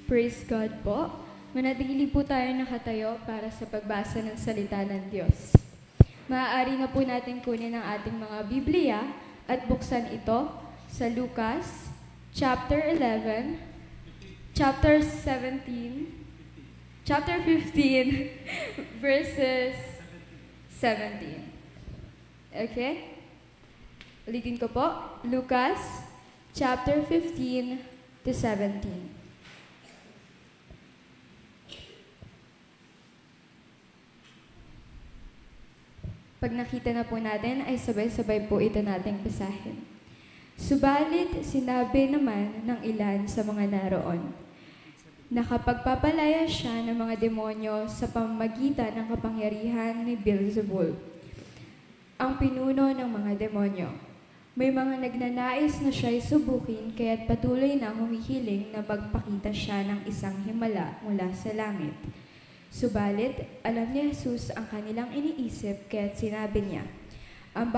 Praise God po. Manatili po tayo nakatayo para sa pagbasa ng salita ng Diyos. Maaari na po natin kunin ang ating mga Biblia at buksan ito sa Lucas, chapter 11, chapter 17, chapter 15, verses 17. Okay? Ulitin ko po, Lucas, chapter 15 to 17. Pag nakita na po natin, ay sabay-sabay po ito nating basahin. Subalit, sinabi naman ng ilan sa mga naroon, nakapagpapalaya siya ng mga demonyo sa pamamagitan ng kapangyarihan ni Beelzebul, ang pinuno ng mga demonyo. May mga nagnanais na siya'y subukin, kaya't patuloy na humihiling na magpakita siya ng isang himala mula sa langit. Subalit, alam ni Jesus ang kanilang iniisip, kaya't sinabi niya, ang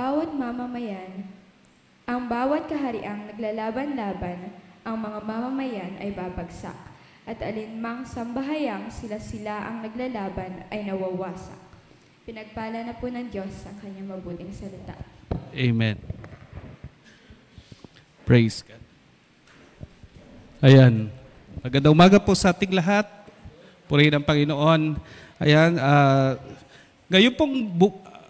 bawat kahariang naglalaban-laban, ang mga mamamayan ay babagsak, at alinmang sambahayang sila ang naglalaban ay nawawasak. Pinagpala na po ng Diyos ang kanyang mabuting salita. Amen. Praise God. Ayan. Magandang umaga po sa ating lahat. Purihin ang Panginoon. Ayan, ngayon pong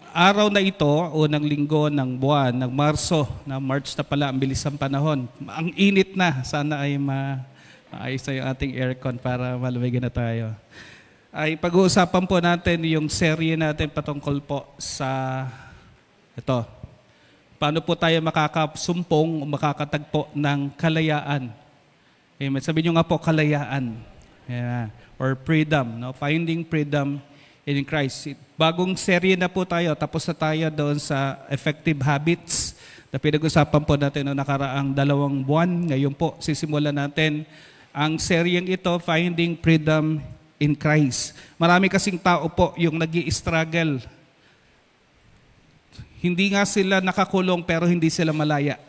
araw na ito, unang linggo ng buwan, ng Marso, na March na pala, ang bilis ng panahon. Ang init na, sana ay maayos na yung ating aircon para malumigan na tayo. Ay pag-uusapan po natin yung serye natin patungkol po sa ito. Paano po tayo makakasumpong o makakatagpo ng kalayaan? Amen. Sabi nyo nga po, kalayaan. Yeah. Or freedom, no? Finding freedom in Christ. Bagong serye na po tayo, tapos na tayo doon sa effective habits na pinag-usapan po natin noong nakaraang 2 buwan. Ngayon po, sisimulan natin ang seryeng ito, Finding Freedom in Christ. Marami kasing tao po yung nag-i-struggle. Hindi nga sila nakakulong pero hindi sila malaya.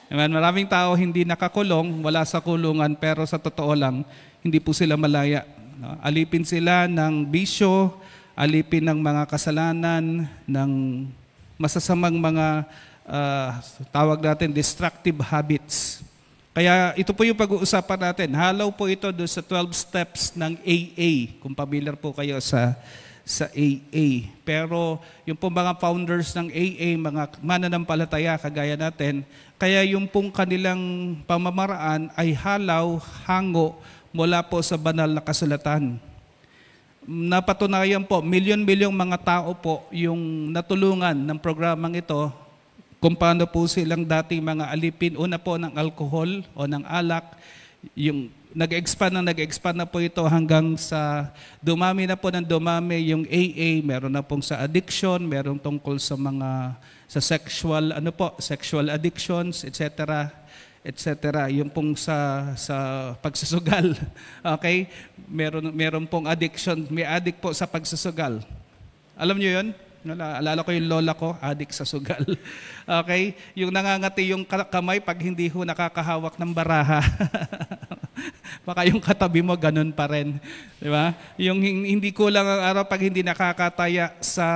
Amen? Maraming tao hindi nakakulong, wala sa kulungan, pero sa totoo lang, hindi po sila malaya. Alipin sila ng bisyo, alipin ng mga kasalanan, ng masasamang mga tawag natin destructive habits. Kaya ito po yung pag-uusapan natin. Halaw po ito doon sa 12 steps ng AA, kung familiar po kayo sa AA. Pero yung pong mga founders ng AA, mga mananampalataya kagaya natin, kaya yung pong kanilang pamamaraan ay halaw, hango, mula po sa banal na kasulatan. Napatunayan po, milyon-milyong mga tao po yung natulungan ng programang ito kung paano po silang dating mga alipin, una po ng alcohol o ng alak, yung nag-expand na po ito hanggang sa dumami na po ng dumami yung AA, meron na pong sa addiction, meron tungkol sa mga sa sexual addictions, etc. Yung pong sa pagsusugal. Okay? Meron pong addiction, may addict po sa pagsusugal. Alam niyo 'yon? Alala ko yung lola ko, addict sa sugal. Okay? Yung nangangati yung kamay pag hindi ho nakakahawak ng baraha. Baka yung katabi mo ganun pa rin, di ba? Yung hindi kulang ang araw pag hindi nakakataya sa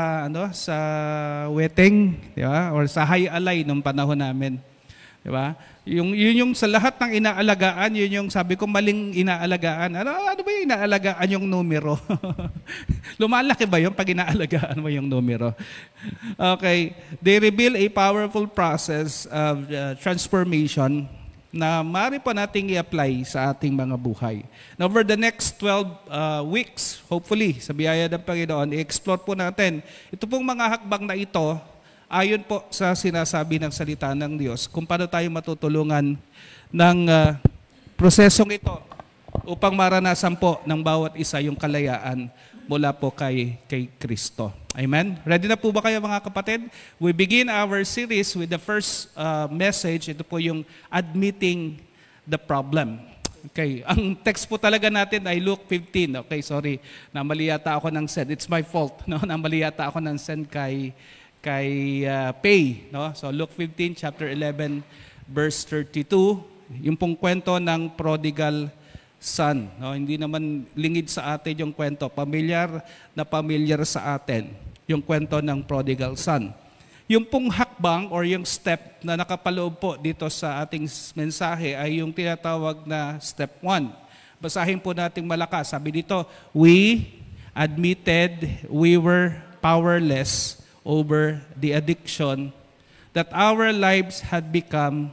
wedding, di ba? Or sa high alay nung panahon namin. Di ba? Yun yung sa lahat ng inaalagaan, yun yung sabi ko maling inaalagaan. Ano ba yung inaalagaan yung numero? Lumalaki ba yun pag inaalagaan mo yung numero? Okay. They reveal a powerful process of transformation na maaari po nating i-apply sa ating mga buhay. Now, over the next 12 weeks, hopefully, sa biyaya ng Panginoon, i-explore po natin ito pong mga hakbang na ito ayon po sa sinasabi ng salita ng Diyos, kung paano tayo matutulungan ng prosesong ito upang maranasan po ng bawat isa yung kalayaan mula po kay Kristo. Amen? Ready na po ba kayo mga kapatid? We begin our series with the first message. Ito po yung admitting the problem. Okay, ang text po talaga natin ay Luke 15. Okay, sorry, namali yata ako ng send. It's my fault. No? Namali yata ako ng send kay Pay, no? So Luke 15 chapter 11 verse 32, yung pong kwento ng prodigal son. No? Hindi naman lingid sa atin yung kwento. Pamilyar sa atin yung kwento ng prodigal son. Yung pong hakbang or yung step na nakapaloob po dito sa ating mensahe ay yung tinatawag na step 1. Basahin po natin malakas. Sabi dito, we admitted we were powerless over the addiction, that our lives had become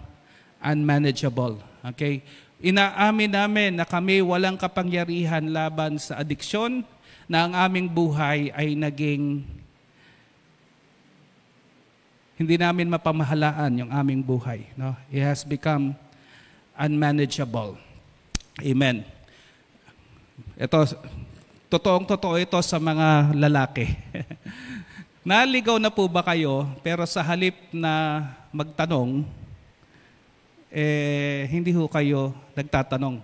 unmanageable. Okay? Inaamin namin na kami walang kapangyarihan laban sa adiksyon, na ang aming buhay ay naging hindi namin mapamahalaan yung aming buhay. No? It has become unmanageable. Amen. Ito, totoong-totoo ito sa mga lalaki. Naligaw na po ba kayo, pero sa halip na magtanong, hindi ho kayo nagtatanong.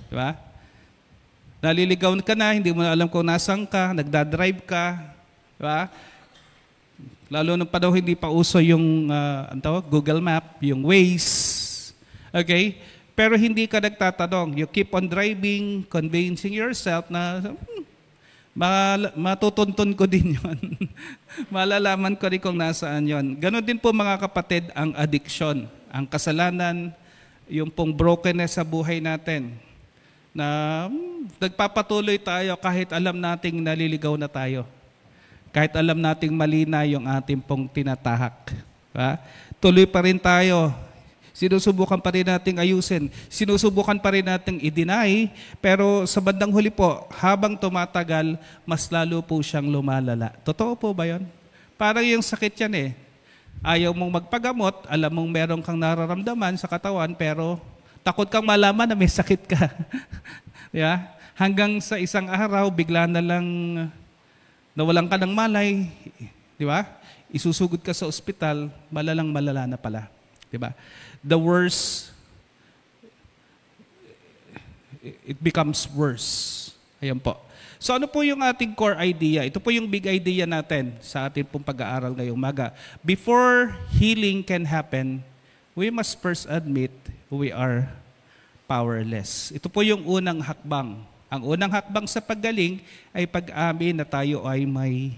Di ba? Naliligaw ka na, hindi mo na alam kung nasan ka, nagdadrive ka. Di ba? Lalo nung panahon hindi pa uso yung Google Map, yung Waze. Okay? Pero hindi ka nagtatanong. You keep on driving, convincing yourself na matutuntun ko din yon. Malalaman ko rin kung nasaan yon. Ganon din po mga kapatid ang addiction, ang kasalanan, yung pong brokenness sa buhay natin. Na nagpapatuloy tayo kahit alam nating naliligaw na tayo. Kahit alam nating mali na yung ating pong tinatahak. Ha? Tuloy pa rin tayo. Sinusubukan pa rin nating ayusin. Sinusubukan pa rin nating i-deny. Pero sa bandang huli po, habang tumatagal, mas lalo po siyang lumalala. Totoo po ba yun? Parang yung sakit yan eh. Ayaw mong magpagamot, alam mong meron kang nararamdaman sa katawan, pero takot kang malaman na may sakit ka. Yeah? Hanggang sa isang araw, bigla na lang nawalan ka ng malay, di ba? Isusugod ka sa ospital, malala na pala. Di ba? The worst, it becomes worse. Ayan po. So ano po yung ating core idea? Ito po yung big idea natin sa ating pong pag-aaral ngayong umaga. Before healing can happen, we must first admit we are powerless. Ito po yung unang hakbang. Ang unang hakbang sa paggaling ay pag-amin na tayo ay may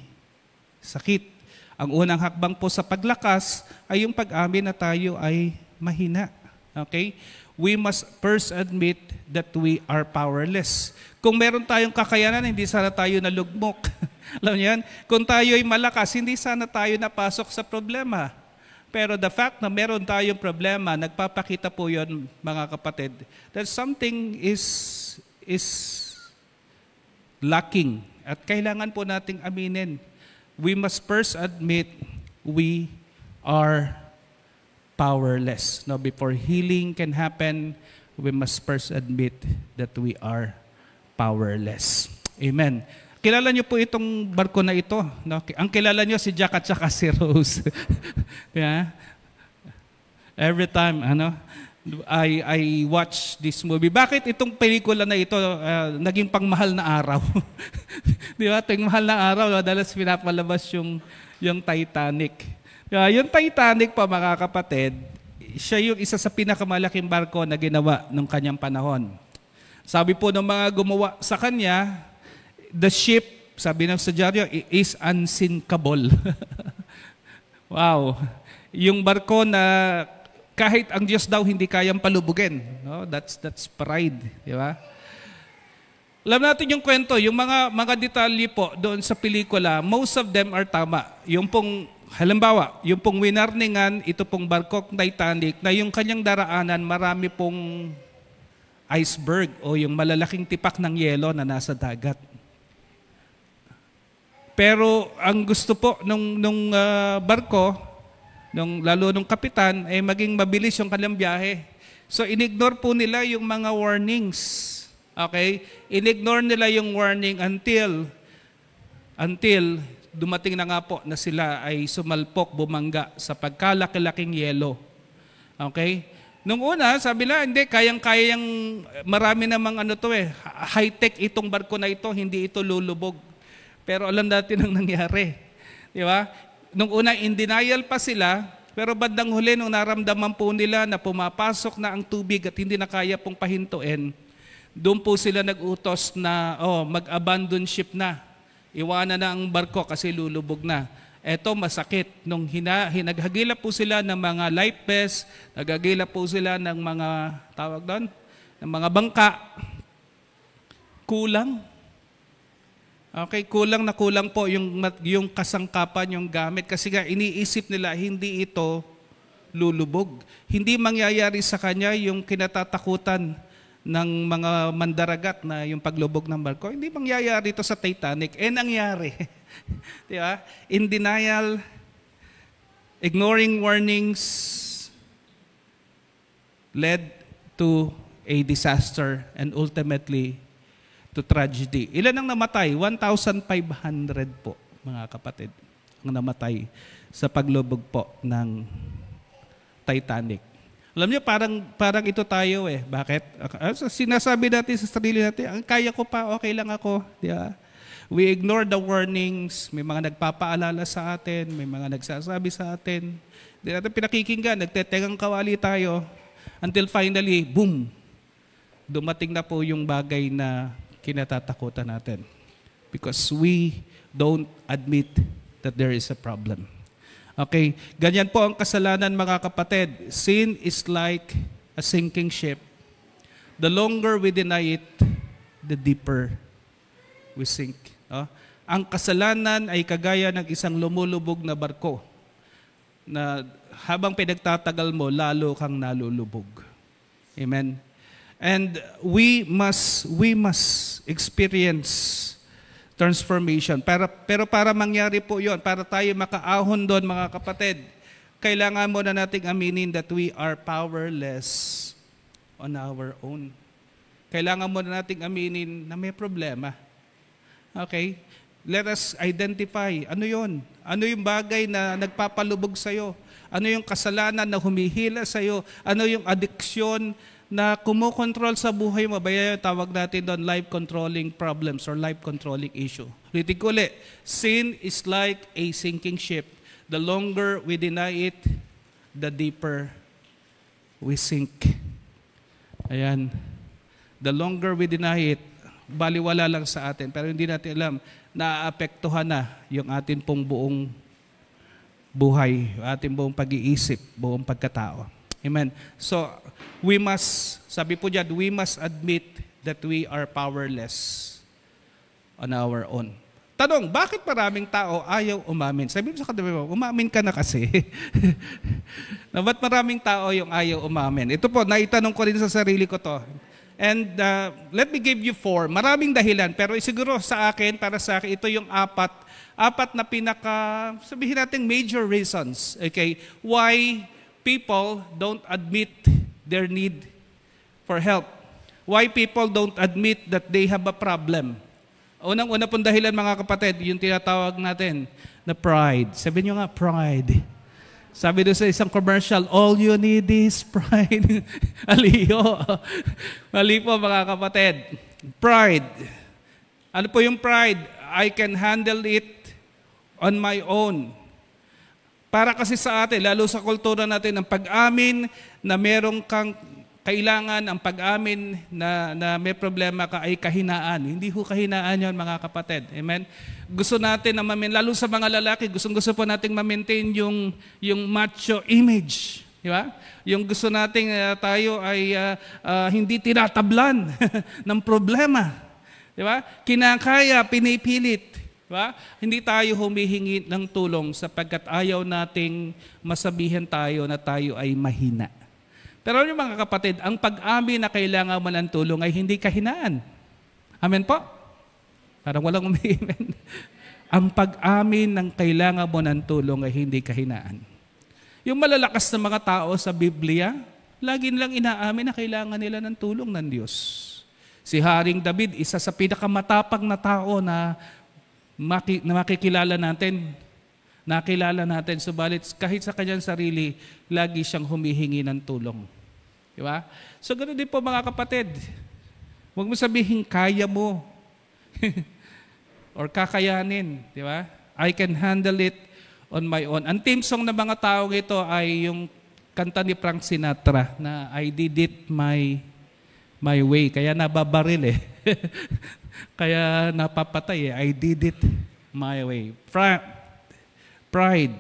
sakit. Ang unang hakbang po sa paglakas ay yung pag-amin na tayo ay mahina. Okay? We must first admit that we are powerless. Kung meron tayong kakayanan, hindi sana tayo nalugmok. Alam niyo yan? Kung tayo ay malakas, hindi sana tayo napasok sa problema. Pero the fact na meron tayong problema, nagpapakita po yun, mga kapatid, that something is lacking. At kailangan po nating aminin. We must first admit we are powerless. No, before healing can happen, we must first admit that we are powerless. Amen. Kilala niyo po itong barko na ito. No? Ang kilala niyo si Jack at saka si Rose. Yeah? Every time, I watch this movie. Bakit itong pelikula na ito naging pangmahal na araw? Di ba? Tuwing mahal na araw, madalas pinapalabas yung Titanic. Yung Titanic pa, mga kapatid, siya yung isa sa pinakamalaking barko na ginawa nung kanyang panahon. Sabi po ng mga gumawa sa kanya, the ship, sabi ng sadyaryo, is unsinkable. Wow. Yung barko na kahit ang Diyos daw hindi kayang palubugin. No? That's pride. Di ba? Alam natin yung kwento, yung mga detalye po doon sa pelikula, most of them are tama. Yung pong, halimbawa, yung pong winarningan, ito pong barkong Titanic, na yung kanyang daraanan, marami pong iceberg o yung malalaking tipak ng yelo na nasa dagat. Pero ang gusto po nung barko, lalo nung kapitan, ay maging mabilis yung kanilang biyahe. So, inignore po nila yung mga warnings. Okay? Inignore nila yung warning until dumating na nga po na sila ay sumalpok, bumangga sa pagkalaki-laking yelo. Okay? Nung una, sabi na, hindi, kayang-kaya yung marami namang high-tech itong barko na ito, hindi ito lulubog. Pero alam natin ang nangyari. Di ba? Nung una, in denial pa sila, pero bandang huli, nung naramdaman po nila na pumapasok na ang tubig at hindi na kaya pong pahintuin, Doon po sila nag-utos na mag-abandon ship na. Iwanan na ang barko kasi lulubog na. Eto masakit. Nung naghagilap po sila ng mga life vest, naghagilap po sila ng mga, tawag doon, ng mga bangka. Kulang. Okay, kulang na kulang po yung kasangkapan, yung gamit. Kasi nga iniisip nila, hindi ito lulubog. Hindi mangyayari sa kanya yung kinatatakutan ng mga mandaragat na yung paglubog ng barko. Hindi mangyayari ito sa Titanic. Nangyari. Di ba? In denial, ignoring warnings, led to a disaster and ultimately to tragedy. Ilan ang namatay? 1,500 po, mga kapatid, ang namatay sa paglubog po ng Titanic. Alam niyo, parang ito tayo eh. Bakit? Sinasabi natin sa sarili natin, ang kaya ko pa, okay lang ako. Di ba? We ignore the warnings. May mga nagpapaalala sa atin, may mga nagsasabi sa atin. Di natin pinakikinggan, nagtetegang kawali tayo until finally, boom! Dumating na po yung bagay na kinatatakutan natin. Because we don't admit that there is a problem. Okay, ganyan po ang kasalanan, mga kapatid. Sin is like a sinking ship. The longer we deny it, the deeper we sink. Ang kasalanan ay kagaya ng isang lumulubog na barko na habang pinagtatagal mo, lalo kang nalulubog. Amen. And we must experience transformation. Pero para mangyari po yon, para tayo makaahon doon, mga kapatid, kailangan muna nating aminin that we are powerless on our own. Kailangan muna nating aminin na may problema. Okay? Let us identify. Ano yon? Ano yung bagay na nagpapalubog sa'yo? Ano yung kasalanan na humihila sa'yo? Ano yung addiction na kumokontrol sa buhay mo? Baya tawag natin doon life controlling problems or life controlling issue. Ulitin ko ulit. Sin is like a sinking ship. The longer we deny it, the deeper we sink. Ayan. The longer we deny it, baliwala lang sa atin. Pero hindi natin alam, naaapektuhan na yung atin pong buong buhay, ating buong pag-iisip, buong pagkatao. Amen. So, we must, sabi po dyan, we must admit that we are powerless on our own. Tanong, bakit maraming tao ayaw umamin? Sabi mo sa katabi mo, umamin ka na kasi. Na ba't maraming tao yung ayaw umamin? Ito po, naitanong ko rin sa sarili ko to. And let me give you 4. Maraming dahilan, pero siguro sa akin, para sa akin, ito yung apat na sabihin natin major reasons. Okay? Why people don't admit their need for help. Why people don't admit that they have a problem. Unang-una pong dahilan, mga kapatid, yung tinatawag natin na pride. Sabi nyo nga, pride. Sabi doon sa isang commercial, all you need is pride. Aliyo. Mali po, mga kapatid. Pride. Ano po yung pride? I can handle it on my own. Para kasi sa atin, lalo sa kultura natin, ang pag-amin na merong kang kailangan, ang pag-amin na may problema ka ay kahinaan. Hindi ho kahinaan yon, mga kapatid. Amen? Gusto natin na lalo sa mga lalaki, gusto po nating ma-maintain yung macho image. Di ba? Yung gusto nating tayo ay hindi tinatablan ng problema. Di ba? Kinakaya, pinipilit. Diba? Hindi tayo humihingi ng tulong sapagkat ayaw nating masabihan tayo na tayo ay mahina. Pero yung mga kapatid, ang pag-amin na kailangan mo ng tulong ay hindi kahinaan. Amen po? Parang walang umiimen. Ang pag-amin ng kailangan mo ng tulong ay hindi kahinaan. Yung malalakas na mga tao sa Biblia, lagi nilang inaamin na kailangan nila ng tulong ng Diyos. Si Haring David, isa sa pinakamatapang na tao na makikilala natin, nakilala natin, subalit kahit sa kanyang sarili, lagi siyang humihingi ng tulong. Di ba? So, ganoon din po, mga kapatid. Huwag mo sabihin, kaya mo. Or kakayanin. Di ba? I can handle it on my own. Ang theme song ng mga taong ito ay yung kanta ni Frank Sinatra na I did it my my way. Kaya nababaril eh. Kaya napapatay eh. I did it my way. Pride.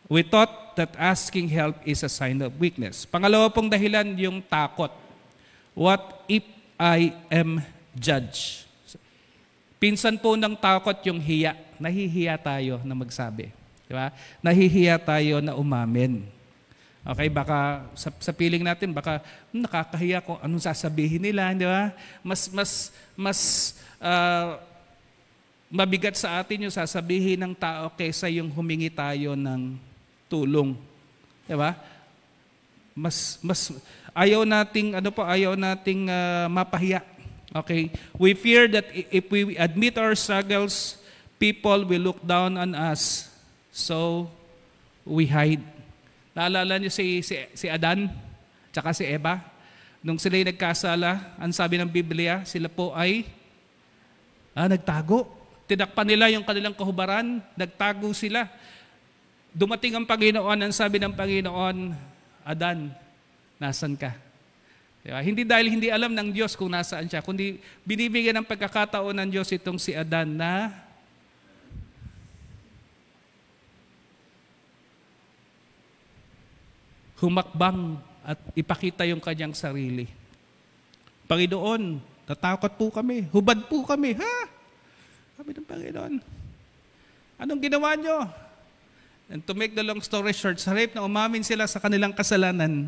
We thought that asking help is a sign of weakness. Pangalawa pong dahilan, yung takot. What if I am judged? Pinsan po ng takot yung hiya. Nahihiya tayo na magsabi. Di ba? Nahihiya tayo na umamin. Okay, baka sa piling natin, baka nakakahiya kung anong sasabihin nila, di ba? Mas mabigat sa atin yung sasabihin ng tao kaysa yung humingi tayo ng tulong. Di ba? Mas ayaw nating mapahiya. Okay? We fear that if we admit our struggles, people will look down on us. So, we hide. Naalala niyo si Adan, tsaka si Eva? Nung sila'y nagkasala, ang sabi ng Biblia, sila po ay nagtago. Tinakpan nila yung kanilang kahubaran, nagtago sila. Dumating ang Panginoon, ang sabi ng Panginoon, Adan, nasan ka? Diba? Hindi dahil hindi alam ng Diyos kung nasaan siya, kundi binibigyan ng pagkakataon ng Diyos itong si Adan na humakbang at ipakita yung kanyang sarili. Panginoon, natakot po kami, hubad po kami, ha? Sabi ng Panginoon, anong ginawa nyo? And to make the long story short, sa halip na umamin sila sa kanilang kasalanan,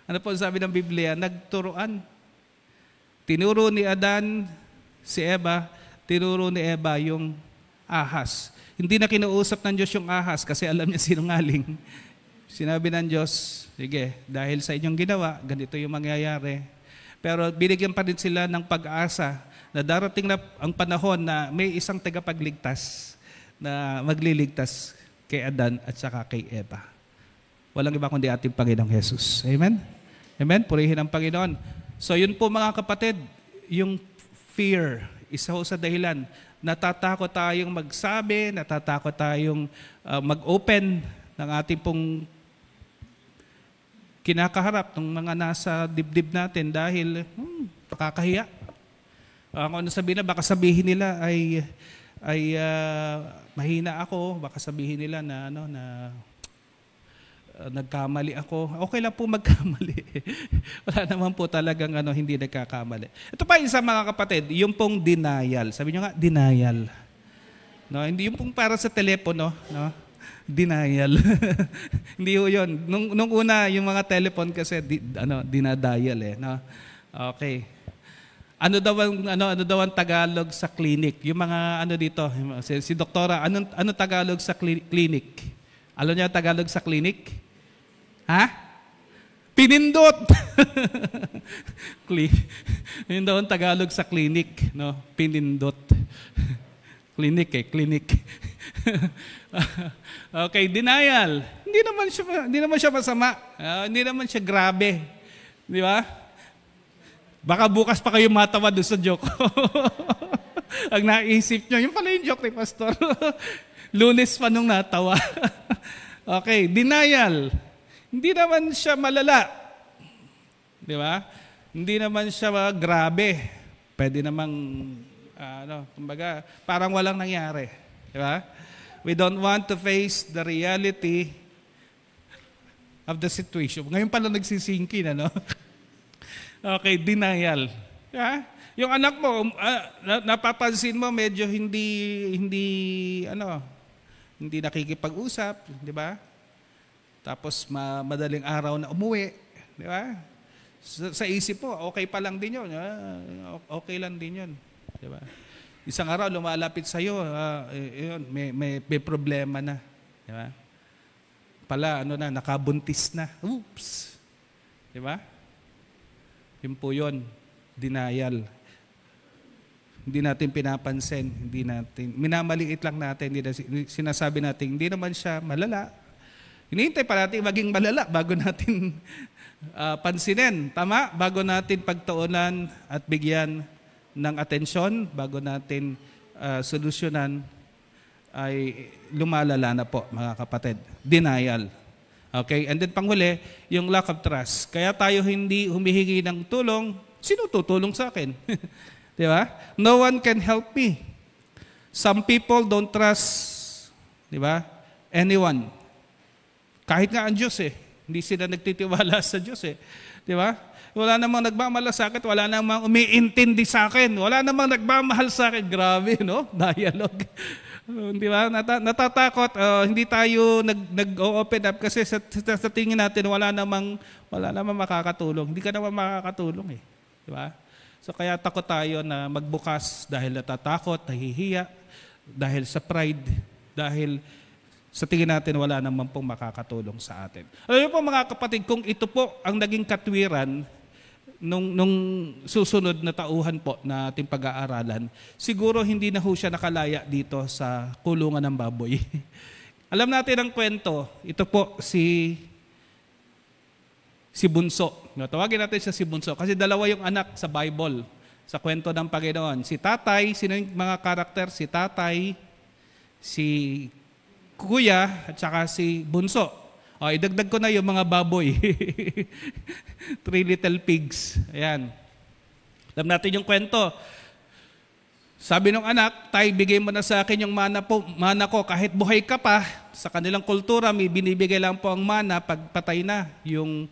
ano po sabi ng Biblia? Nagturuan. Tinuro ni Adan si Eva, tinuro ni Eva yung ahas. Hindi na kinausap ng Diyos yung ahas kasi alam niya sinungaling. Sinabi ng Diyos, sige, dahil sa inyong ginawa, ganito yung mangyayari. Pero binigyan pa rin sila ng pag-asa na darating na ang panahon na may isang tagapagligtas na magliligtas kay Adan at saka kay Eva. Walang iba kundi ating Panginoong Jesus. Amen? Amen? Purihin ang Panginoon. So yun po mga kapatid, yung fear, isa ho sa dahilan. Natatakot tayong magsabi, natatakot tayong mag-open ng ating pong kinakaharap ng mga nasa dibdib natin dahil nakakahiya. Kung ano sabihin na, baka sabihin nila ay mahina ako, baka sabihin nila na nagkamali ako. Okay lang po magkamali. Wala naman po talagang hindi nagkakamali. Ito pa isa mga kapatid, yung pong denial. Sabi nyo nga, denial. No, hindi yung pong para sa telepono, no? Denial. Hindi ho yun. Nung una, yung mga telephone kasi dinadial eh. No? Okay. Ano daw ang Tagalog sa clinic? Yung mga dito, si Doktora, ano Tagalog sa clinic? Alam niyo Tagalog sa clinic? Ha? Pinindot! Yun daw ang Tagalog sa clinic. No? Pinindot. Clinic. Okay, denial. Hindi naman siya masama. Hindi naman siya grabe. Di ba? Baka bukas pa kayo matawa doon sa joke. Ang naisip nyo, yun pala yung joke ni Pastor. Lunes pa nung natawa. Okay, denial. Hindi naman siya malala. Di ba? Hindi naman siya grabe. Pwede namang kumbaga, parang walang nangyari. Di ba? We don't want to face the reality of the situation. Ngayon pala nagsisingkin, Okay, denial. Yeah? Yung anak mo, napapansin mo medyo hindi nakikipag-usap, di ba? Tapos madaling araw na umuwi, di ba? Sa isip mo, okay pa lang din yun. Okay lang din yun. Di ba? Isang araw lumalapit sa iyo, may problema na, di ba? Pala nakabuntis na. Oops. Di ba? Yun po yun, denial. Hindi natin pinapansin, minamaliit lang natin, sinasabi natin, hindi naman siya malala. Hinihintay pa natin maging malala bago natin pansinin. Tama? Bago natin pagtuunan at bigyan ng atensyon, bago natin solusyonan, ay lumalala na po, mga kapatid. Denial. Okay? And then panghuli, yung lack of trust. Kaya tayo hindi humihingi ng tulong Sino tutulong sa akin? Di ba? No one can help me. Some people don't trust, di ba, anyone. Kahit nga ang Diyos hindi sila nagtitiwala sa Diyos Di ba? Wala namang nagmamalasakit, wala namang umiintindi sa akin, wala namang nagmamahal sa akin. Grabe, no? Dialogue. Di ba? Natatakot, hindi tayo nag-open up kasi sa tingin natin wala namang makakatulong. Hindi ka naman makakatulong Di ba? So kaya takot tayo na magbukas dahil natatakot, nahihiya, dahil sa pride, dahil sa tingin natin wala naman pong makakatulong sa atin. Alam niyo po mga kapatid, kung ito po ang naging katwiran nung susunod na tauhan po na ating pag-aaralan, siguro hindi na ho siya nakalaya dito sa kulungan ng baboy. Alam natin ang kwento, ito po si Bunso. Tawagin natin siya si Bunso kasi dalawa yung anak sa Bible, sa kwento ng Panginoon. Si tatay, sino yung mga karakter? Si tatay, si kuya, at saka si Bunso. Idagdag ko na yung mga baboy. 3 little pigs. Ayan. Alam natin yung kwento. Sabi ng anak, tay, bigay mo na sa akin yung mana ko. Kahit buhay ka pa, sa kanilang kultura, may binibigay lang po ang mana pag patay na yung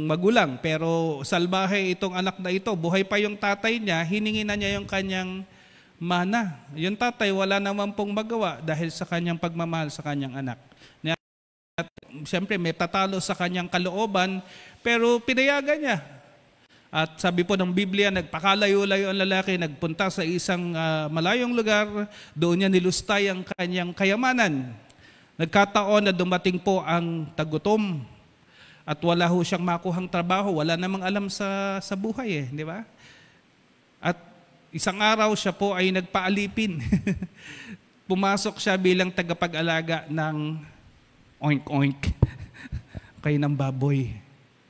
magulang. Pero salbahe itong anak na ito, buhay pa yung tatay niya, hiningi na niya yung kanyang mana. Yung tatay wala naman pong magawa dahil sa kanyang pagmamahal sa kanyang anak. At siyempre may tatalo sa kanyang kalooban, pero pinayagan niya. At sabi po ng Biblia, nagpakalayo-layo ang lalaki, nagpunta sa isang malayong lugar, doon niya nilustay ang kanyang kayamanan. Nagkataon na dumating po ang tagutom at wala ho siyang makuhang trabaho, wala namang alam sa buhay di ba? At isang araw siya po ay nagpaalipin. Pumasok siya bilang tagapag-alaga ng oink-oink kay ng baboy.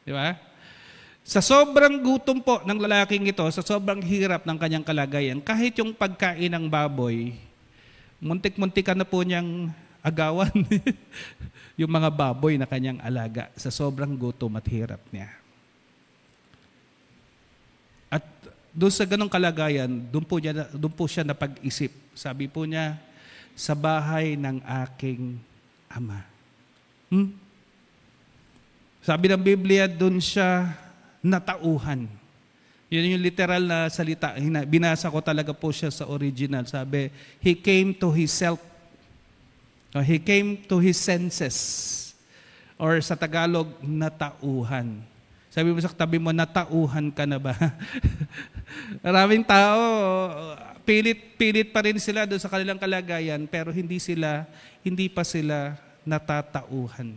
Di ba? Sa sobrang gutom po ng lalaking ito, sa sobrang hirap ng kanyang kalagayan, kahit yung pagkain ng baboy, muntik-muntikan na po niyang agawan yung mga baboy na kanyang alaga sa sobrang gutom at hirap niya. At doon sa ganong kalagayan, doon po siya napag-isip. Sabi po niya, sa bahay ng aking ama. Sabi ng Biblia, doon siya natauhan. Yun yung literal na salita. Binasa ko talaga po siya sa original. Sabi, he came to himself. He came to his senses. Or sa Tagalog, natauhan. Sabi mo sa tabi mo, natauhan ka na ba? Maraming tao, pilit pa rin sila doon sa kanilang kalagayan, pero hindi pa sila natatauhan.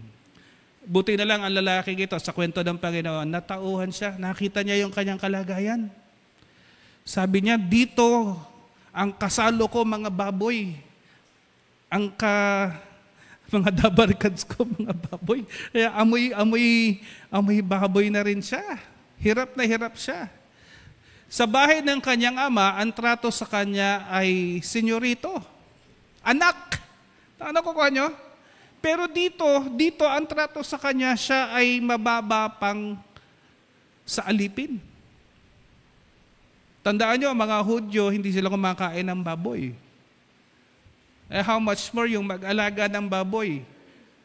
Buti na lang ang lalaking ito sa kwento ng Panginoon, natauhan siya, nakita niya yung kanyang kalagayan. Sabi niya, dito ang kasalo ko mga baboy, mga dabarkads ko mga baboy. Kaya amoy baboy na rin siya. Hirap na hirap siya. Sa bahay ng kanyang ama, ang trato sa kanya ay senyorito. Anak. Ano ko nyo? Pero dito ang trato sa kanya, siya ay mababa pang sa alipin. Tandaan nyo, mga Hudyo, hindi sila kumakain ng baboy. How much more yung mag-alaga ng baboy?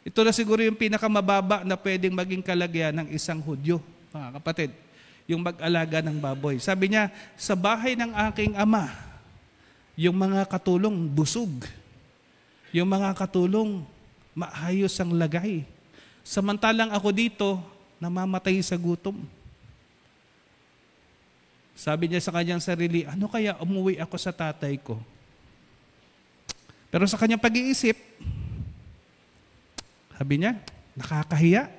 Ito na siguro yung pinakamababa na pwedeng maging kalagyan ng isang Hudyo, mga kapatid. Yung mag-alaga ng baboy. Sabi niya, sa bahay ng aking ama, yung mga katulong busog. Yung mga katulong maayos ang lagay. Samantalang ako dito, namamatay sa gutom. Sabi niya sa kanyang sarili, ano kaya umuwi ako sa tatay ko? Pero sa kanyang pag-iisip, sabi niya, nakakahiya.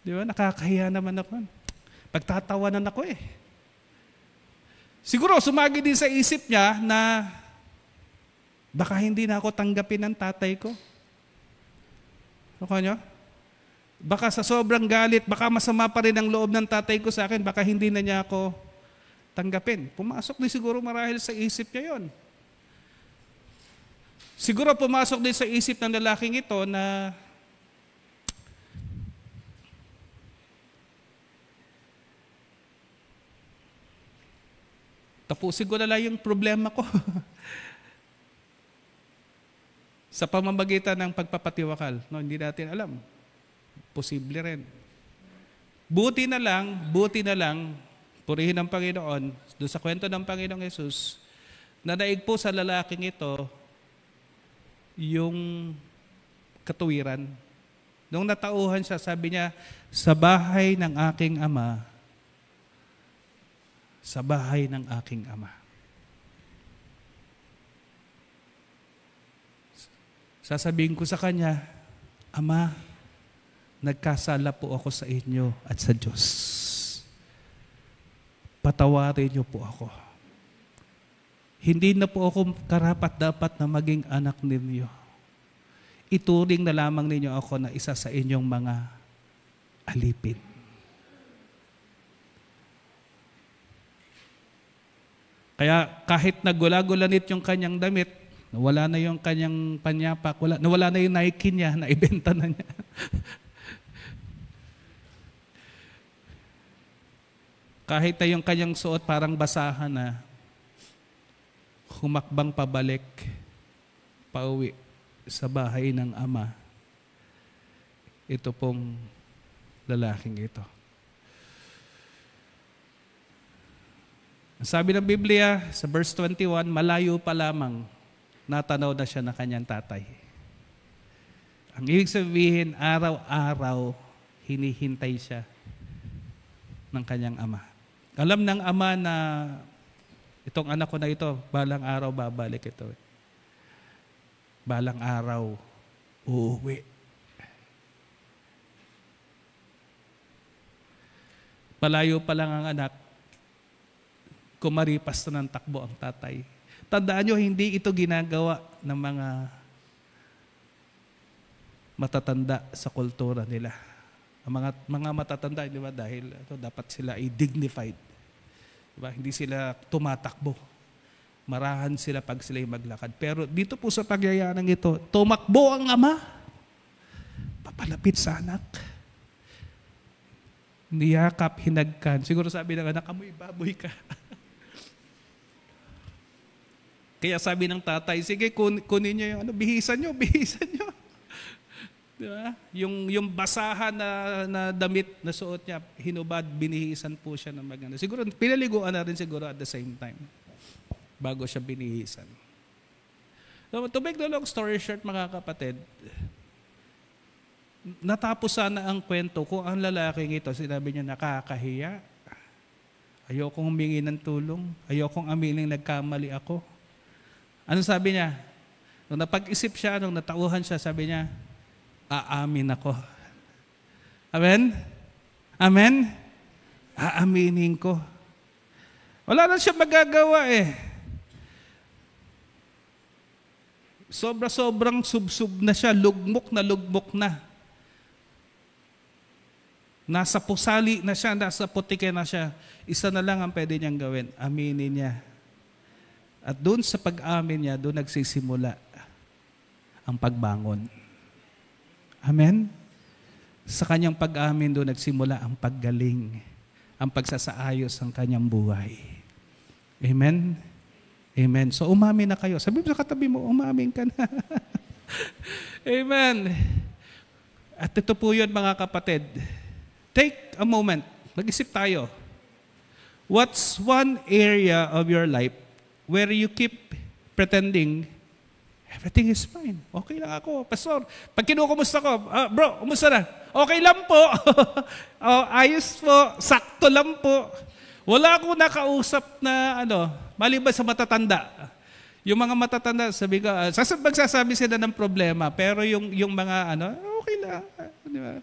Di ba? Nakakahiya naman ako. Pagtatawanan ako Siguro, sumagi din sa isip niya na baka hindi na ako tanggapin ng tatay ko. Okay nyo? Baka sa sobrang galit, baka masama pa rin ang loob ng tatay ko sa akin, baka hindi na niya ako tanggapin. Pumasok din siguro marahil sa isip niya yon. Siguro pumasok din sa isip ng lalaking ito na Tapusin ko na lang yung problema ko. Sa pamamagitan ng pagpapatiwakal. No, hindi natin alam. Posible rin. Buti na lang, purihin ng Panginoon, doon sa kwento ng Panginoong Yesus, na naig po sa lalaking ito yung katuwiran. Nung natauhan siya, sabi niya, sa bahay ng aking ama, sa bahay ng aking ama. Sasabihin ko sa kanya, Ama, nagkasala po ako sa inyo at sa Diyos. Patawarin niyo po ako. Hindi na po ako karapat-dapat na maging anak ninyo. Ituring na lamang ninyo ako na isa sa inyong mga alipin. Kaya kahit nagula-gulanit yung kanyang damit, nawala na yung kanyang panyapak, nawala na yung Nike niya, naibenta na niya. Kahit na yung kanyang suot parang basahan na, humakbang pabalik, pauwi sa bahay ng ama. Ito pong lalaking ito. Sabi ng Biblia sa verse 21, malayo pa lamang natanaw na siya na kanyang tatay. Ang ibig sabihin, araw-araw hinihintay siya ng kanyang ama. Alam ng ama na itong anak ko na ito, balang araw babalik ito. Balang araw, uuwi. Malayo pa lang ang anak, kumaripas na ng takbo ang tatay. Tandaan nyo, hindi ito ginagawa ng mga matatanda sa kultura nila. Ang mga matatanda, di ba, dahil dapat sila ay dignified. Diba? Hindi sila tumatakbo. Marahan sila pag sila maglakad. Pero dito po sa pagyayanang ito, tumakbo ang ama, papalapit sa anak. Niyakap, hinagkan. Siguro sabi ng anak, amoy baboy ka. Kaya sabi ng tatay, sige, kunin niyo yung bihisan niyo. Diba? Yung basahan na damit na suot niya, hinubad, binihisan po siya ng maganda. Siguro, pinaliguan na rin siguro at the same time, bago siya binihisan. So, to make the long story short, mga kapatid, natapos sana ang kwento kung ang lalaking ito, sinabi niya, nakakahiya. Ayokong humingi ng tulong. Ayokong aminin nagkamali ako. Ano sabi niya? Nung napag-isip siya, nung natauhan siya, sabi niya, aamin ako. Amen? Amen? Aaminin ko. Wala na siya magagawa eh. Sobra-sobrang subsub na siya, lugmok na. Nasa pusali na siya, nasa putike na siya. Isa na lang ang pwede niyang gawin, aminin niya. At doon sa pag-amin niya, doon nagsisimula ang pagbangon. Amen? Sa kanyang pag-amin, doon nagsimula ang paggaling, ang pagsasaayos ng kanyang buhay. Amen? Amen. So umamin na kayo. Sabi mo sa katabi mo, umamin ka na. Amen. At ito po yun, mga kapatid. Take a moment. Mag-isip tayo. What's one area of your life where you keep pretending everything is fine? Okay lang ako. Pastor, pag kinukumusta ko, bro, kumusta na? Okay lang po. Ayos po. Sakto lang po. Wala akong nakausap na maliban sa matatanda. Yung mga matatanda, magsasabi sila ng problema, pero yung mga okay lang. Di ba?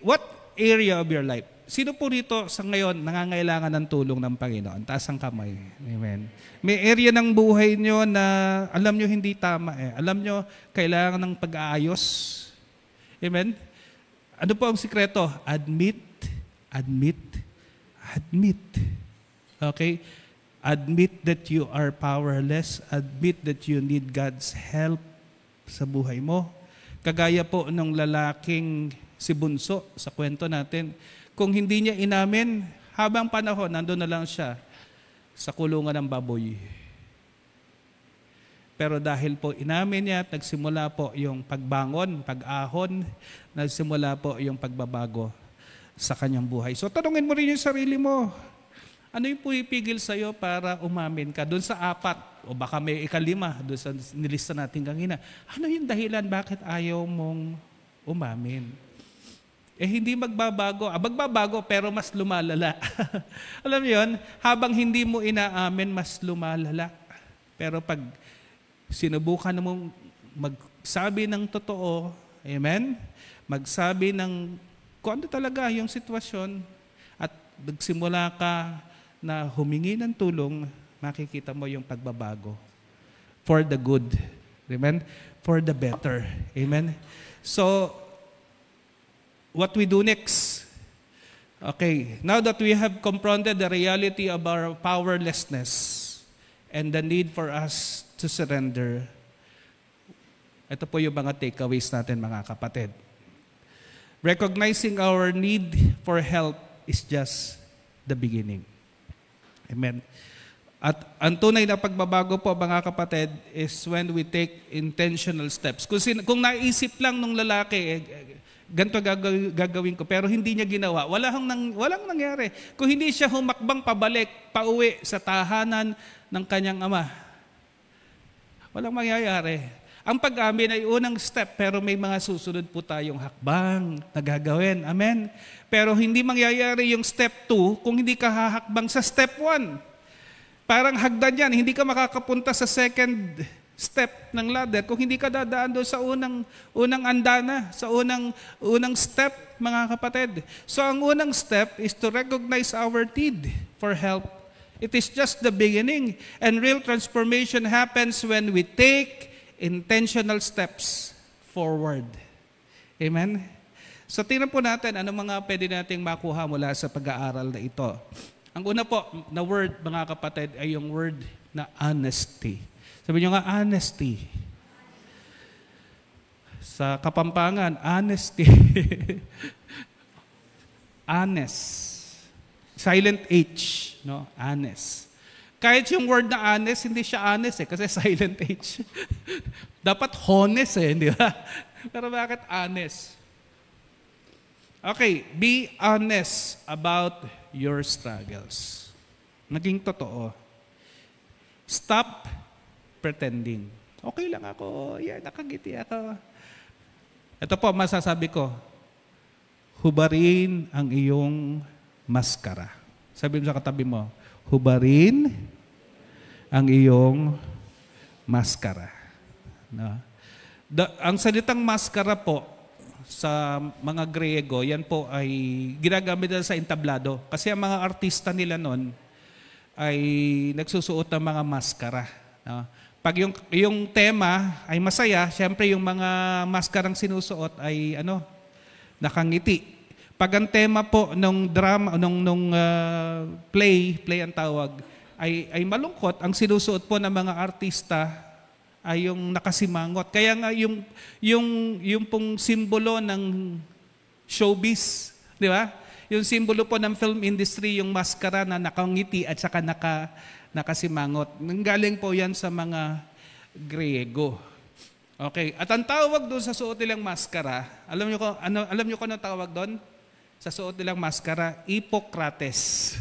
What area of your life? Sino po rito sa ngayon nangangailangan ng tulong ng Panginoon? Taas ang kamay. Amen. May area ng buhay nyo na alam nyo hindi tama eh. Alam nyo kailangan ng pag-aayos. Amen? Ano po ang sikreto? Admit. Okay? Admit that you are powerless. Admit that you need God's help sa buhay mo. Kagaya po ng lalaking si Bunso sa kwento natin. Kung hindi niya inamin, habang panahon, nandun na lang siya. sa kulungan ng baboy. Pero dahil po inamin niya at nagsimula po yung pagbangon, pag-ahon, nagsimula po yung pagbabago sa kanyang buhay. So tanungin mo rin yung sarili mo, ano yung pumipigil sa'yo para umamin ka? Doon sa 4, o baka may 5, doon sa nilista natin kanina. Ano yung dahilan bakit ayaw mong umamin? Hindi magbabago. Magbabago pero mas lumalala. Alam mo yun, habang hindi mo inaamin, mas lumalala. Pero pag sinubukan mong magsabi ng totoo, amen? Magsabi ng kung ano talaga yung sitwasyon at nagsimula ka na humingi ng tulong, makikita mo yung pagbabago. For the good. Amen? For the better. Amen? So, what we do next? Okay, now that we have confronted the reality of our powerlessness and the need for us to surrender, ito po yung mga takeaways natin, mga kapatid. Recognizing our need for help is just the beginning. Amen. At ang tunay na pagbabago po, mga kapatid, is when we take intentional steps. Kung naisip lang nung lalaki, ganito gagawin ko, pero hindi niya ginawa, walang nangyari. Kung hindi siya humakbang pabalik, pauwi sa tahanan ng kanyang ama, walang mangyayari. Ang pag-amin ay unang step, pero may mga susunod po tayong hakbang na gagawin. Amen? Pero hindi mangyayari yung step 2 kung hindi ka hahakbang sa step 1. Parang hagdan yan, hindi ka makakapunta sa second step ng ladder kung hindi ka dadaan doon sa unang andana, sa unang step, mga kapatid. So ang unang step is to recognize our need for help. It is just the beginning, and real transformation happens when we take intentional steps forward. Amen? So tingnan po natin ano mga pwede nating makuha mula sa pag-aaral na ito. Ang una po na word, mga kapatid, ay yung word na honesty. Sabi nyo nga, honesty. Sa Kapampangan, honesty. Honest. Silent H, no? Honest. Kahit yung word na honest, hindi siya honest kasi silent H. Dapat honest hindi ba? Pero bakit honest? Okay, be honest about your struggles. Naging totoo. Stop pretending. Okay lang ako, nakangiti ako. Ito po, masasabi ko, hubarin ang iyong maskara. Sabi mo sa katabi mo, hubarin ang iyong maskara. No? Ang salitang maskara po, sa mga Griego, yan po ay ginagamit nila sa entablado. Kasi ang mga artista nila noon ay nagsusuot ng mga maskara. No? Pag yung tema ay masaya, syempre yung mga maskarang sinusuot ay nakangiti. Pag ang tema po nung drama, nung play ang tawag, ay malungkot, ang sinusuot po ng mga artista ay yung nakasimangot. Kaya nga yung pong simbolo ng showbiz, di ba? Yung simbolo po ng film industry, yung maskara na nakangiti at saka nakasimangot. Nanggaling po yan sa mga Griego. Okay, at ang tawag doon sa suot nilang maskara, alam niyo kung ano tawag doon? Sa suot nilang maskara, Hippocrates.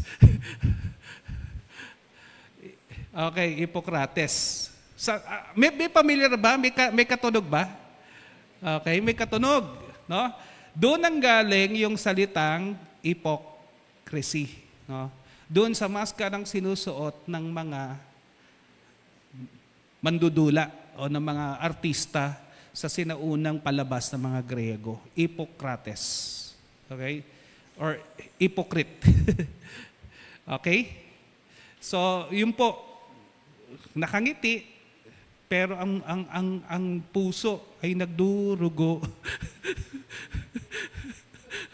Okay, Hippocrates. May familiar ba? May katunog ba? Okay, may katunog. No? Doon ang galing yung salitang hypocrisy. No? Doon sa maskarang sinusuot ng mga mandudula o ng mga artista sa sinaunang palabas ng mga Griego. Hippocrates. Okay? Or hypocrite. Okay? So, yun po, nakangiti, pero ang puso ay nagdurugo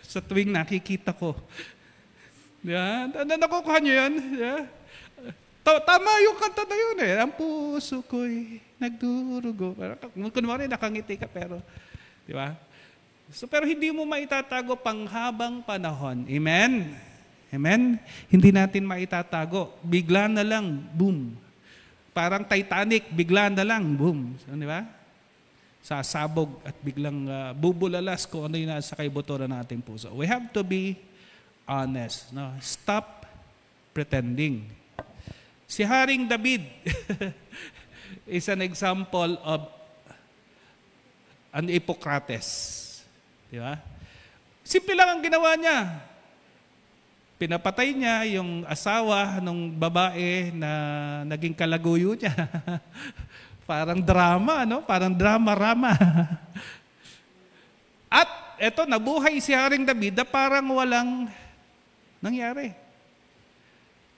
sa tuwing nakikita ko. Yeah? Nakukuha niyo yan? Yeah? Tama yung kanta na yun eh. Ang puso ko'y nagdurugo. Kunwari nakangiti ka pero, di ba? So, pero hindi mo maitatago panghabang panahon. Amen? Amen? Hindi natin maitatago. Bigla na lang, boom. Parang Titanic, bigla na lang, boom. So, di ba? Sasabog at biglang bubulalas kung ano yung nasa kaibuturan ng ating puso. We have to be honest. No? Stop pretending. Si Haring David is an example of an Hippocrates. Di ba? Simple lang ang ginawa niya. Pinapatay niya yung asawa ng babae na naging kalaguyo niya. Parang drama, no? Parang drama-rama. At eto, nabuhay si Haring David na parang walang nangyari.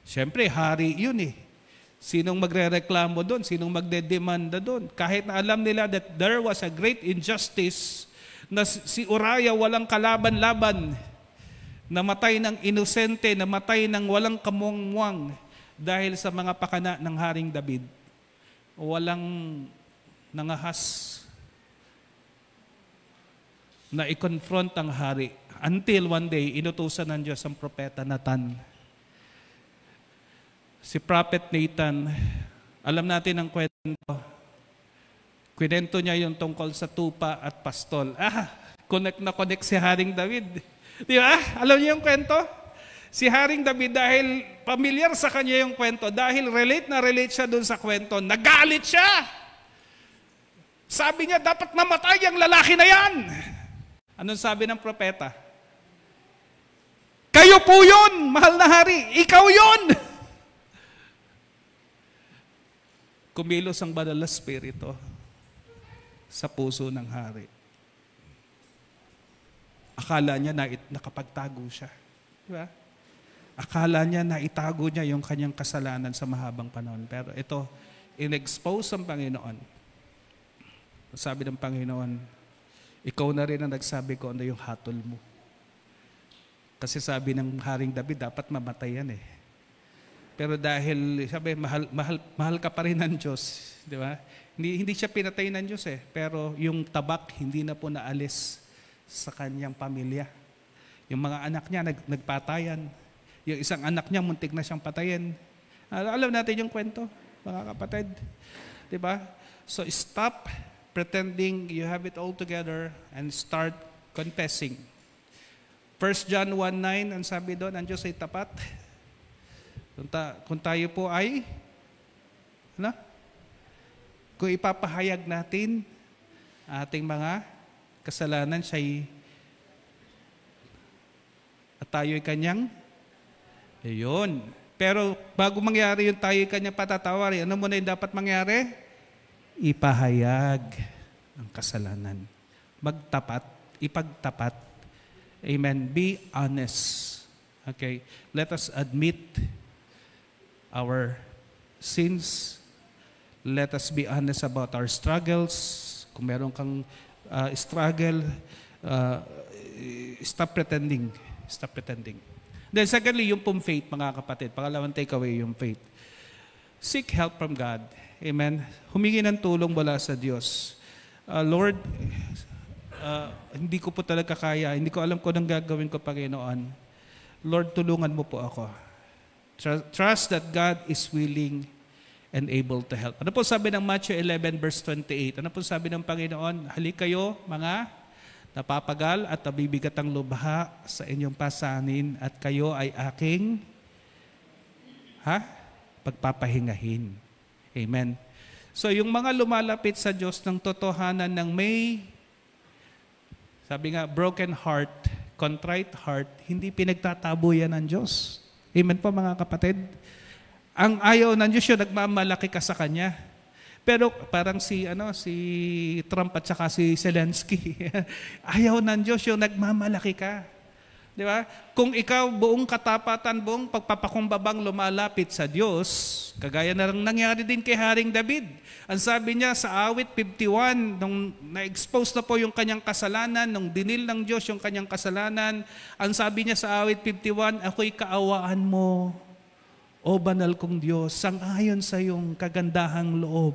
Siyempre, hari yun eh. Sinong magrereklamo doon? Sinong magdedemanda doon? Kahit na alam nila that there was a great injustice na si Uriah walang kalaban-laban, namatay ng inosente, namatay ng walang kamuang-muang dahil sa mga pakana ng Haring David. Walang nangahas na i-confront ang hari until one day inutusan ng Diyos ang propeta Nathan. Si Prophet Nathan, alam natin ang kwento. Kwento niya yung tungkol sa tupa at pastol. Connect na connect si Haring David. Di ba? Alam niyo yung kwento? Si Haring David, dahil familiar sa kanya yung kwento, dahil relate na relate siya dun sa kwento, nagalit siya. Sabi niya, dapat mamatay ang lalaki na yan. Anong sabi ng propeta? Kayo po yun, mahal na hari. Ikaw yun. Kumilos ang banal na spirito sa puso ng hari. Akala niya na nakapagtago siya. Di ba? Akala niya na itago niya yung kanyang kasalanan sa mahabang panahon. Pero ito, in-expose ang Panginoon. Sabi ng Panginoon, ikaw na rin ang nagsabi ko ano yung hatol mo. Kasi sabi ng Haring David, dapat mamatay yan eh. Pero dahil, sabi, mahal ka pa rin ng Diyos. Di ba? Hindi siya pinatay ng Diyos eh. Pero yung tabak, hindi na po naalis sa kanyang pamilya. Yung mga anak niya nagpatayan. Yung isang anak niya muntik na siyang patayin. Alam natin yung kwento, mga kapatid. Diba? So stop pretending you have it all together and start confessing. 1 John 1:9, ang sabi doon, ang Diyos ay tapat. Kung tayo po ay kung ipapahayag natin ating mga kasalanan, siya'y at tayo'y kanyang yun. Pero bago mangyari yung tayo'y kanyang patatawarin, ano muna yung dapat mangyari? Ipahayag ang kasalanan. Magtapat, ipagtapat. Amen. Be honest. Okay? Let us admit our sins. Let us be honest about our struggles. Kung meron kang struggle, stop pretending. Stop pretending. Then secondly, yung pong faith, mga kapatid. Pangalawang takeaway, yung faith. Seek help from God. Amen. Humingi ng tulong mula sa Diyos. Lord, hindi ko po talaga kaya. Hindi ko alam kung anong gagawin ko, Panginoon. Lord, tulungan mo po ako. Trust that God is willing and able to help. Ano po sabi ng Matthew 11 verse 28? Ano po sabi ng Panginoon? Halik kayo, mga napapagal at nabibigat ang lubha sa inyong pasanin at kayo ay aking pagpapahingahin. Amen. So yung mga lumalapit sa Diyos ng totohanan ng may, sabi nga, broken heart, contrite heart, hindi pinagtatabo yan ng Diyos. Amen po mga kapatid. Ang ayaw ng Diyos yun, nagmamalaki ka sa Kanya. Pero parang si Trump at saka si Zelensky, ayaw ng Diyos yung nagmamalaki ka. Di ba? Kung ikaw buong katapatan, buong pagpapakumbabang lumalapit sa Diyos, kagaya na lang nangyari din kay Haring David. Ang sabi niya sa awit 51, nung na-expose na po yung kanyang kasalanan, nung dinil ng Diyos yung kanyang kasalanan, ang sabi niya sa awit 51, ako'y kaawaan mo, O banal kong Diyos, sang-ayon sa iyong kagandahang loob,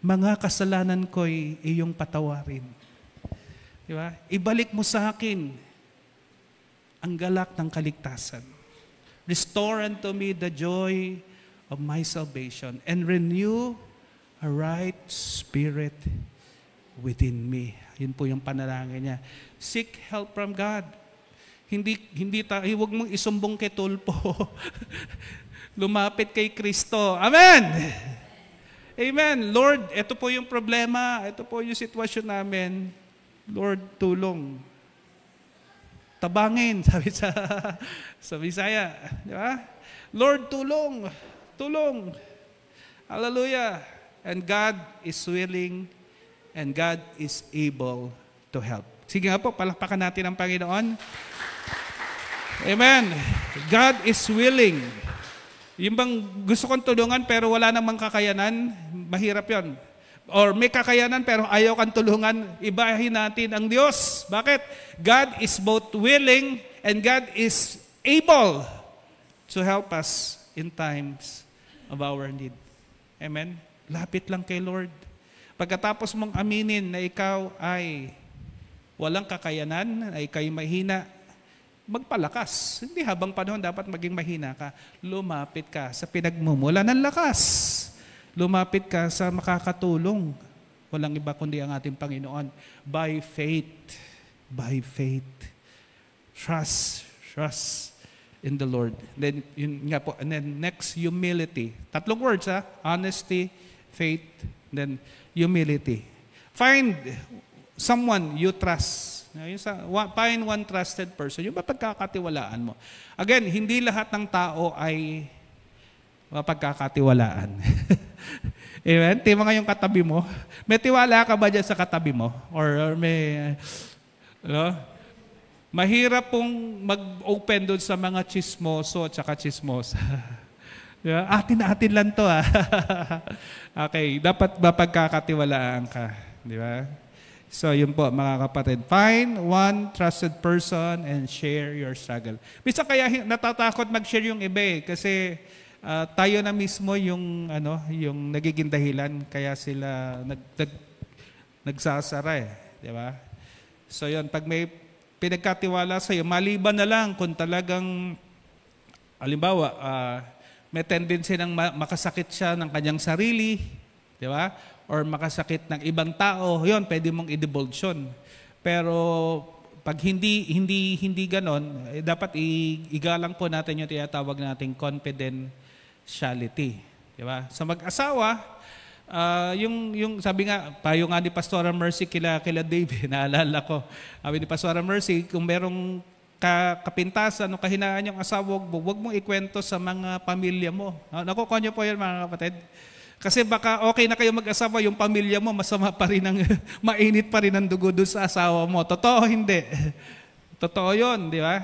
mga kasalanan ko'y iyong patawarin. Di ba? Ibalik mo sa akin ang galak ng kaligtasan. Restore unto me the joy of my salvation and renew a right spirit within me. Yun po yung panalangin niya. Seek help from God. Huwag mong isumbong kay tulpo. Lumapit kay Kristo. Amen! Amen. Lord, ito po yung problema. Ito po yung sitwasyon namin. Lord, tulong. Tabangin, sabi sa Bisaya. Di ba? Lord, tulong. Tulong. Hallelujah. And God is willing and God is able to help. Sige nga po, palakpakan natin ang Panginoon. Amen. God is willing. Yung bang gusto kong tulungan pero wala namang kakayanan, mahirap yon. Or may kakayanan pero ayaw kang tulungan, ibahin natin ang Diyos. Bakit? God is both willing and God is able to help us in times of our need. Amen? Lapit lang kay Lord. Pagkatapos mong aminin na ikaw ay walang kakayanan, ay ikaw'y mahina, magpalakas. Hindi habang panahon dapat maging mahina ka. Lumapit ka sa pinagmumula ng lakas. Lumapit ka sa makakatulong. Walang iba kundi ang ating Panginoon. By faith. By faith. Trust in the Lord. Then, yun nga po. And then next, humility. 3 words, ha? Honesty, faith, then humility. Find someone you trust. Find one trusted person. Yung mapagkakatiwalaan mo. Again, hindi lahat ng tao ay mapagkakatiwalaan. Amen? Tima nga yung katabi mo. May tiwala ka ba dyan sa katabi mo? Or may, mahirap pong mag-open doon sa mga chismoso at saka chismosa. Atin lang to, ha? Okay, dapat mapagkakatiwalaan ka. Di ba? So, yun po, mga kapatid. Find one trusted person and share your struggle. Minsan kaya natatakot mag-share yung iba eh, kasi tayo na mismo yung nagiging dahilan kaya sila nagsasara eh, di ba? So, yun, pag may pinagkatiwala sa iyo, maliban na lang kung talagang halimbawa, may tendency ng makasakit siya ng kanyang sarili, di ba? Or makasakit ng ibang tao, yun, pwede mong i-divulge yun. Pero pag hindi ganon, dapat igalang po natin yung tinatawag nating confidentiality. Di ba? Sa mag-asawa, yung sabi nga, payo nga ni Pastora Mercy kila Dave, naalala ko. Sabi ni Pastora Mercy, kung merong kapintasan o kahinaan yung asawa, huwag mong ikwento sa mga pamilya mo. Nakukuha niyo po yan, mga kapatid. Kasi baka okay na kayo mag-asawa, yung pamilya mo, masama pa rin mainit pa rin ang dugo doon sa asawa mo. Totoo, hindi. Totoo yun, di ba?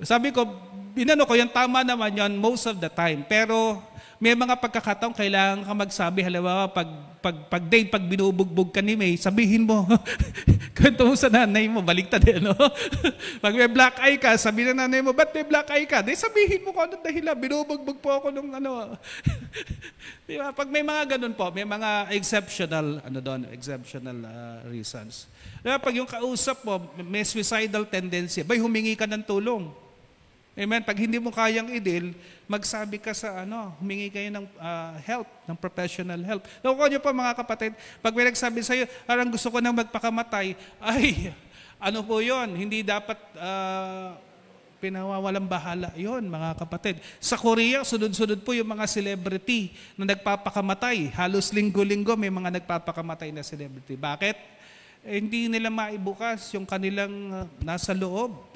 Sabi ko, ko yan, tama naman yun most of the time. Pero may mga pagkakataon, kailangan ka magsabi. Halimbawa, pag binubugbog ka ni May, sabihin mo, kwento mo sa nanay mo, baliktad eh, no? Pag may black eye ka, sabihin na nanay mo, ba't may black eye ka? Di sabihin mo kung ano dahilan, binubugbog po ako nung ano. Diba? Pag may mga ganun po, may mga exceptional reasons. Diba? Pag yung kausap mo, may suicidal tendency, humingi ka ng tulong. Amen. Pag hindi mo kayang i-deal, magsabi ka sa humingi kayo ng help, ng professional help. Nakukuha niyo pa, mga kapatid, pag may nagsabi sa iyo, parang gusto ko nang magpakamatay, ay, ano po yun? Hindi dapat pinawawalang bahala yon, mga kapatid. Sa Korea, sunod-sunod po yung mga celebrity na nagpapakamatay. Halos linggo-linggo may mga nagpapakamatay na celebrity. Bakit? Hindi nila maibukas yung kanilang nasa loob.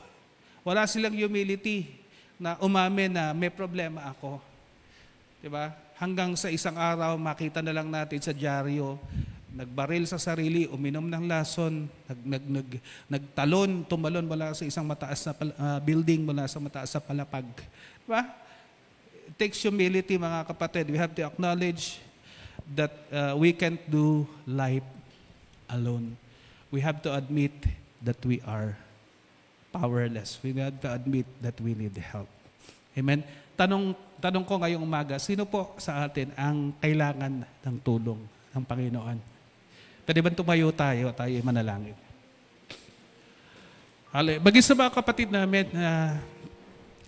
Wala silang humility na umamin na may problema ako. Diba? Hanggang sa isang araw, makita na lang natin sa dyaryo, nagbaril sa sarili, uminom ng lason, tumalon mula sa isang mataas na building, mula sa mataas na palapag. Diba? It takes humility, mga kapatid. We have to acknowledge that we can't do life alone. We have to admit that we are powerless. We have to admit that we need help. Amen? Tanong ko ngayong umaga, sino po sa atin ang kailangan ng tulong ng Panginoon? Pwede ba tumayo tayo manalangin? Bagay sa mga kapatid namin,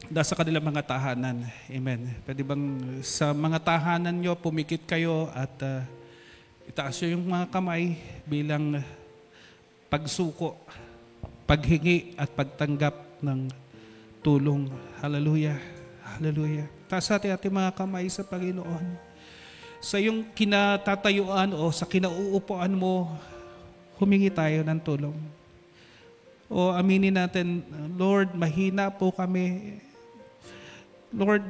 nasa kanilang mga tahanan. Amen. Pwede bang sa mga tahanan nyo, pumikit kayo at itaas nyo yung mga kamay bilang pagsuko, paghingi at pagtanggap ng tulong. Hallelujah. Hallelujah. Taas natin ating mga kamay sa Panginoon. Sa iyong kinatatayuan o sa kinauupuan mo, humingi tayo ng tulong. O aminin natin, Lord, mahina po kami. Lord,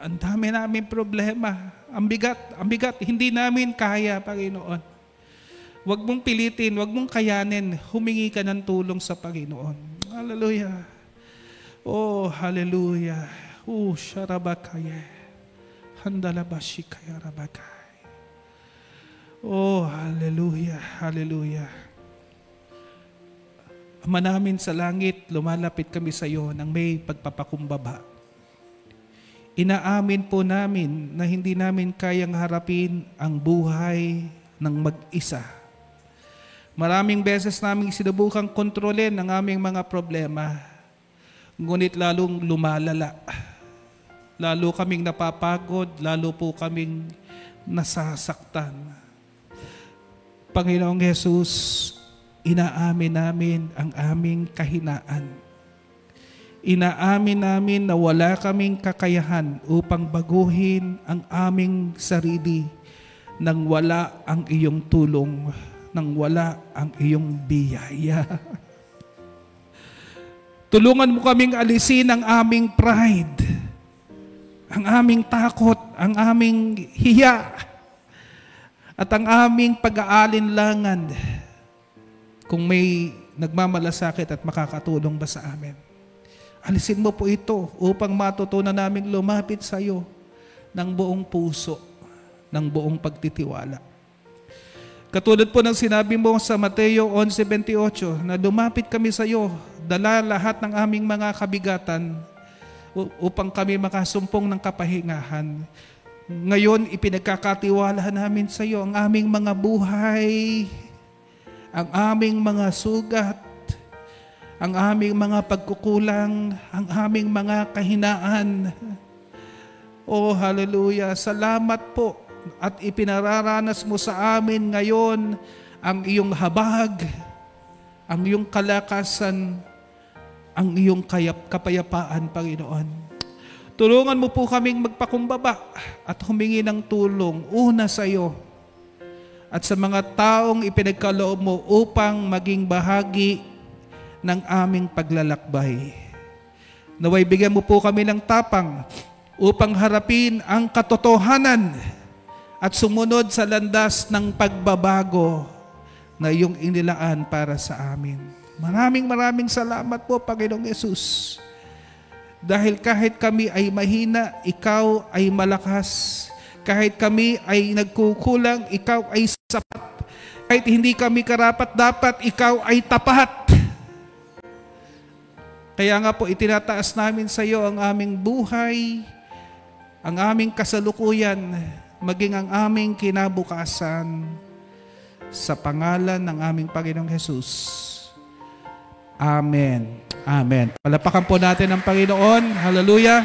ang dami namin problema. Ang bigat, hindi namin kaya, Panginoon. Huwag mong pilitin, huwag mong kayanin. Humingi ka ng tulong sa Panginoon. Hallelujah. Oh, hallelujah. Oh, sharabakaya. Handalabashikaya rabakay. Oh, hallelujah, hallelujah. Ama namin sa langit, lumalapit kami sa iyo nang may pagpapakumbaba. Inaamin po namin na hindi namin kayang harapin ang buhay ng mag-isa. Maraming beses namin sinubukang kontrolin ang aming mga problema, ngunit lalong lumalala. Lalo kaming napapagod, lalo po kaming nasasaktan. Panginoong Jesus, inaamin namin ang aming kahinaan. Inaamin namin na wala kaming kakayahan upang baguhin ang aming sarili nang wala ang iyong tulong, nang wala ang iyong biyaya. Tulungan mo kaming alisin ang aming pride, ang aming takot, ang aming hiya, at ang aming pag-aalinlangan kung may nagmamalasakit at makakatulong ba sa amin. Alisin mo po ito upang matutunan naming lumapit sa iyo ng buong puso, ng buong pagtitiwala. Katulad po ng sinabi mo sa Mateo 11:28 na lumapit kami sa iyo, dala lahat ng aming mga kabigatan upang kami makasumpong ng kapahingahan. Ngayon, ipinagkakatiwala namin sa iyo ang aming mga buhay, ang aming mga sugat, ang aming mga pagkukulang, ang aming mga kahinaan. Oh, hallelujah! Salamat po at ipinararanas mo sa amin ngayon ang iyong habag, ang iyong kalakasan, ang iyong kapayapaan, Panginoon. Tulungan mo po kaming magpakumbaba at humingi ng tulong una sa iyo at sa mga taong ipinagkaloob mo upang maging bahagi ng aming paglalakbay. Naway bigyan mo po kami ng tapang upang harapin ang katotohanan at sumunod sa landas ng pagbabago na iyong inilaan para sa amin. Maraming salamat po, Panginoong Yesus. Dahil kahit kami ay mahina, ikaw ay malakas. Kahit kami ay nagkukulang, ikaw ay sapat. Kahit hindi kami karapat-dapat, ikaw ay tapat. Kaya nga po, itinataas namin sa iyo ang aming buhay, ang aming kasalukuyan, maging ang aming kinabukasan. Sa pangalan ng aming Panginoong Jesus. Amen. Amen. Palapakan po natin ang Panginoon. Hallelujah.